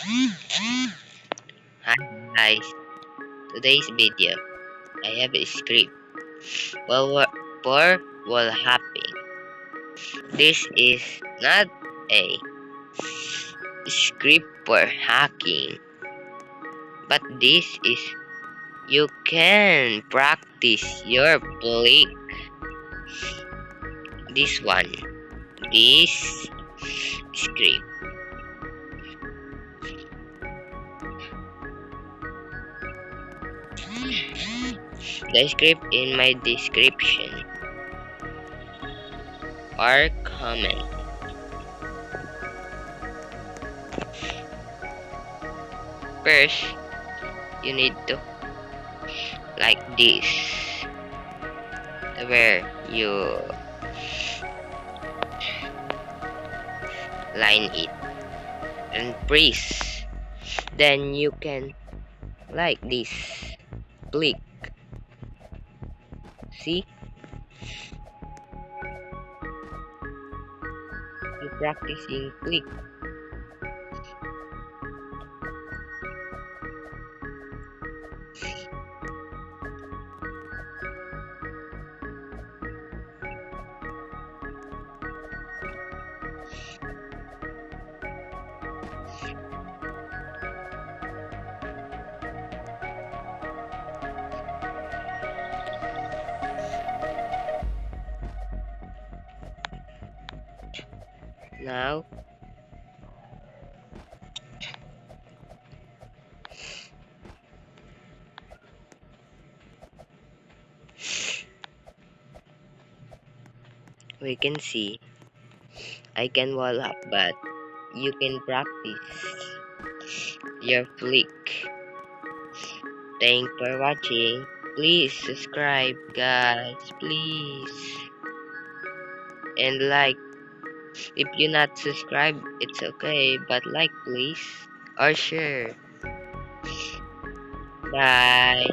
Hi guys, today's video I have a script for wall hopping. This is not a script for hacking, but this is you can practice your flick. This one, this script. The script in my description or comment. First, you need to like this, where you line it and press. Then you can like this, click. See, you practicing click. Now we can see I can wall up, but you can practice your flick. Thanks for watching. Please subscribe, guys. Please. And like. If you not subscribe, it's okay. But like, please. Or share. Bye.